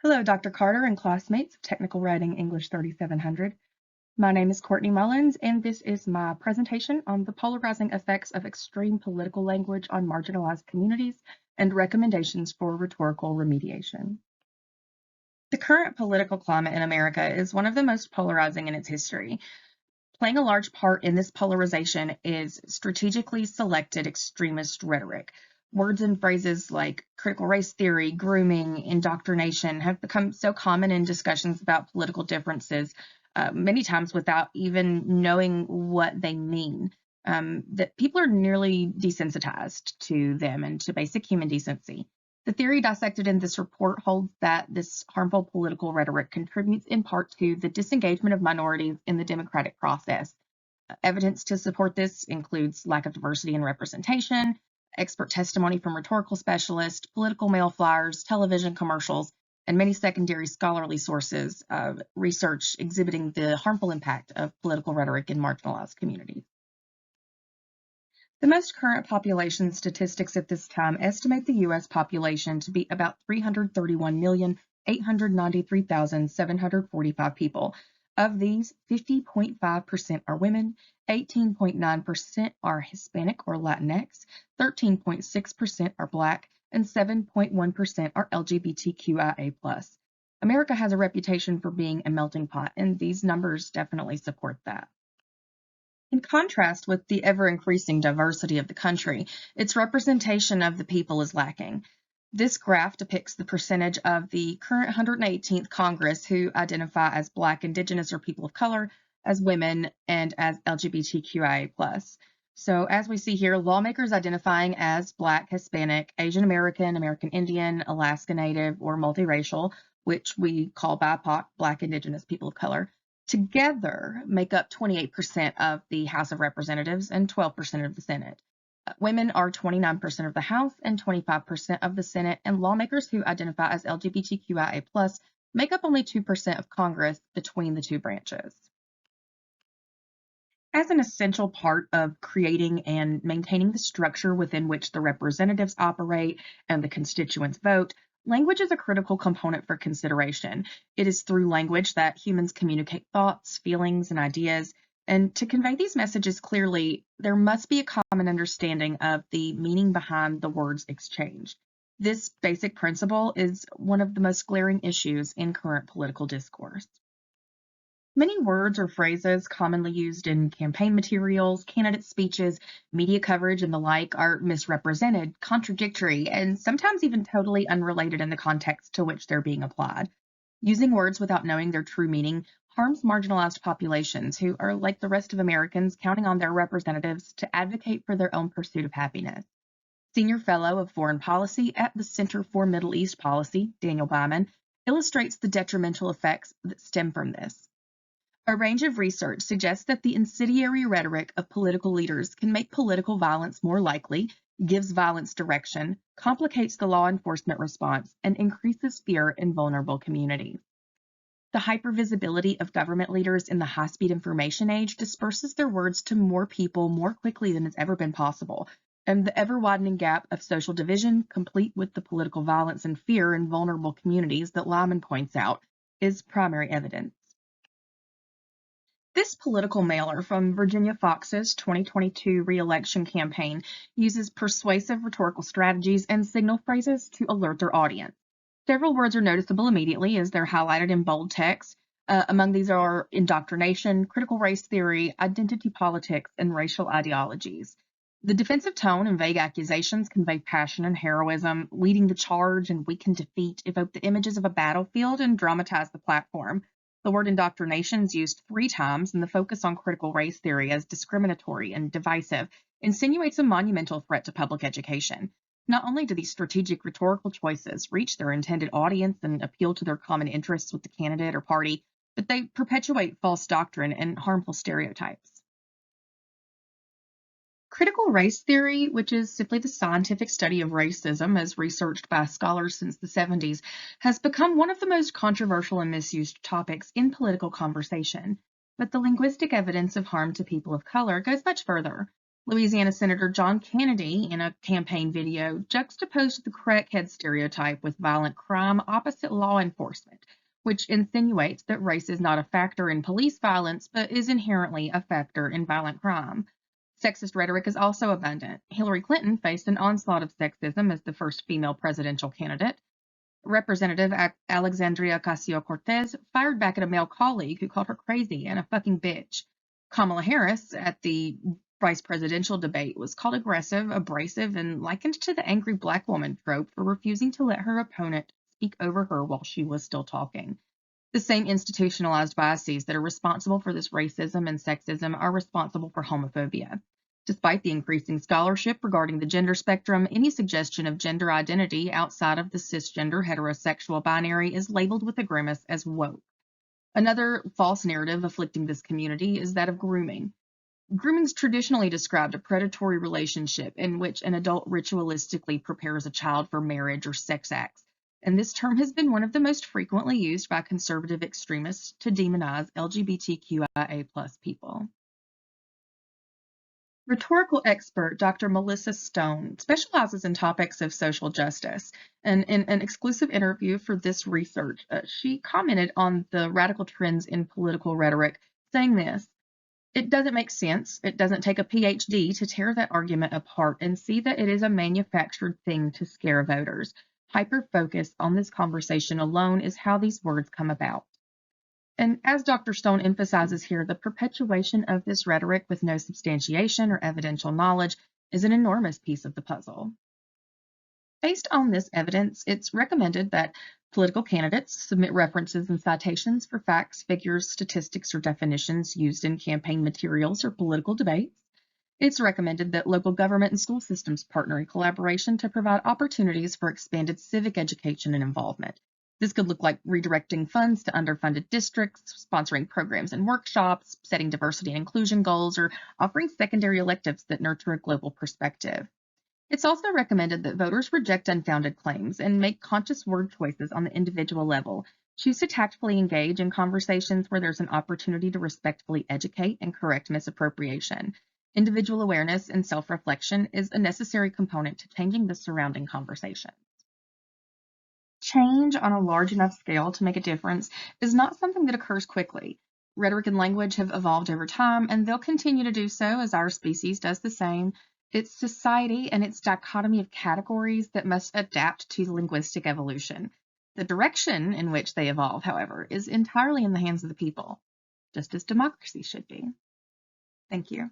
Hello, Dr. Carter and classmates of Technical Writing English 3700. My name is Courtney Mullins, and this is my presentation on the polarizing effects of extreme political language on marginalized communities and recommendations for rhetorical remediation. The current political climate in America is one of the most polarizing in its history. Playing a large part in this polarization is strategically selected extremist rhetoric. Words and phrases like critical race theory, grooming, indoctrination have become so common in discussions about political differences, many times without even knowing what they mean, that people are nearly desensitized to them and to basic human decency. The theory dissected in this report holds that this harmful political rhetoric contributes in part to the disengagement of minorities in the democratic process. Evidence to support this includes lack of diversity and representation, expert testimony from rhetorical specialists, political mail flyers, television commercials, and many secondary scholarly sources of research exhibiting the harmful impact of political rhetoric in marginalized communities. The most current population statistics at this time estimate the U.S. population to be about 331,893,745 people. Of these, 50.5% are women, 18.9% are Hispanic or Latinx, 13.6% are Black, and 7.1% are LGBTQIA+. America has a reputation for being a melting pot, and these numbers definitely support that. In contrast with the ever-increasing diversity of the country, its representation of the people is lacking. This graph depicts the percentage of the current 118th Congress who identify as Black, Indigenous, or people of color, as women, and as LGBTQIA+. So as we see here, lawmakers identifying as Black, Hispanic, Asian American, American Indian, Alaska Native, or multiracial, which we call BIPOC, Black, Indigenous, people of color, together make up 28% of the House of Representatives and 12% of the Senate. Women are 29% of the House and 25% of the Senate, and lawmakers who identify as LGBTQIA+ make up only 2% of Congress between the two branches. As an essential part of creating and maintaining the structure within which the representatives operate and the constituents vote, language is a critical component for consideration. It is through language that humans communicate thoughts, feelings, and ideas. And to convey these messages clearly, there must be a common understanding of the meaning behind the words exchanged. This basic principle is one of the most glaring issues in current political discourse. Many words or phrases commonly used in campaign materials, candidate speeches, media coverage, and the like are misrepresented, contradictory, and sometimes even totally unrelated in the context to which they're being applied. Using words without knowing their true meaning harms marginalized populations who are, like the rest of Americans, counting on their representatives to advocate for their own pursuit of happiness. Senior Fellow of Foreign Policy at the Center for Middle East Policy, Daniel Byman, illustrates the detrimental effects that stem from this. A range of research suggests that the incendiary rhetoric of political leaders can make political violence more likely, gives violence direction, complicates the law enforcement response, and increases fear in vulnerable communities. The hypervisibility of government leaders in the high-speed information age disperses their words to more people more quickly than has ever been possible, and the ever-widening gap of social division, complete with the political violence and fear in vulnerable communities that Lyman points out, is primary evidence. This political mailer from Virginia Fox's 2022 re-election campaign uses persuasive rhetorical strategies and signal phrases to alert their audience. Several words are noticeable immediately as they're highlighted in bold text. Among these are indoctrination, critical race theory, identity politics, and racial ideologies. The defensive tone and vague accusations convey passion and heroism, leading the charge and weaken defeat, evoke the images of a battlefield, and dramatize the platform. The word indoctrination is used 3 times, and the focus on critical race theory as discriminatory and divisive insinuates a monumental threat to public education. Not only do these strategic rhetorical choices reach their intended audience and appeal to their common interests with the candidate or party, but they perpetuate false doctrine and harmful stereotypes. Critical race theory, which is simply the scientific study of racism as researched by scholars since the 70s, has become one of the most controversial and misused topics in political conversation. But the linguistic evidence of harm to people of color goes much further. Louisiana Senator John Kennedy, in a campaign video, juxtaposed the crackhead stereotype with violent crime opposite law enforcement, which insinuates that race is not a factor in police violence, but is inherently a factor in violent crime. Sexist rhetoric is also abundant. Hillary Clinton faced an onslaught of sexism as the first female presidential candidate. Representative Alexandria Ocasio-Cortez fired back at a male colleague who called her crazy and a fucking bitch. Kamala Harris, at the vice presidential debate, was called aggressive, abrasive, and likened to the angry black woman trope for refusing to let her opponent speak over her while she was still talking. The same institutionalized biases that are responsible for this racism and sexism are responsible for homophobia. Despite the increasing scholarship regarding the gender spectrum, any suggestion of gender identity outside of the cisgender heterosexual binary is labeled with a grimace as woke. Another false narrative afflicting this community is that of grooming. Grooming is traditionally described a predatory relationship in which an adult ritualistically prepares a child for marriage or sex acts, and this term has been one of the most frequently used by conservative extremists to demonize LGBTQIA+ people. Rhetorical expert Dr. Melissa Stone specializes in topics of social justice, and in an exclusive interview for this research, she commented on the radical trends in political rhetoric, saying this: "It doesn't make sense. It doesn't take a PhD to tear that argument apart and see that it is a manufactured thing to scare voters. Hyper-focus on this conversation alone is how these words come about." And as Dr. Stone emphasizes here, the perpetuation of this rhetoric with no substantiation or evidential knowledge is an enormous piece of the puzzle. Based on this evidence, it's recommended that political candidates submit references and citations for facts, figures, statistics, or definitions used in campaign materials or political debates. It's recommended that local government and school systems partner in collaboration to provide opportunities for expanded civic education and involvement. This could look like redirecting funds to underfunded districts, sponsoring programs and workshops, setting diversity and inclusion goals, or offering secondary electives that nurture a global perspective. It's also recommended that voters reject unfounded claims and make conscious word choices on the individual level. Choose to tactfully engage in conversations where there's an opportunity to respectfully educate and correct misappropriation. Individual awareness and self-reflection is a necessary component to changing the surrounding conversation. Change on a large enough scale to make a difference is not something that occurs quickly. Rhetoric and language have evolved over time, and they'll continue to do so as our species does the same. It's society and its dichotomy of categories that must adapt to linguistic evolution. The direction in which they evolve, however, is entirely in the hands of the people, just as democracy should be. Thank you.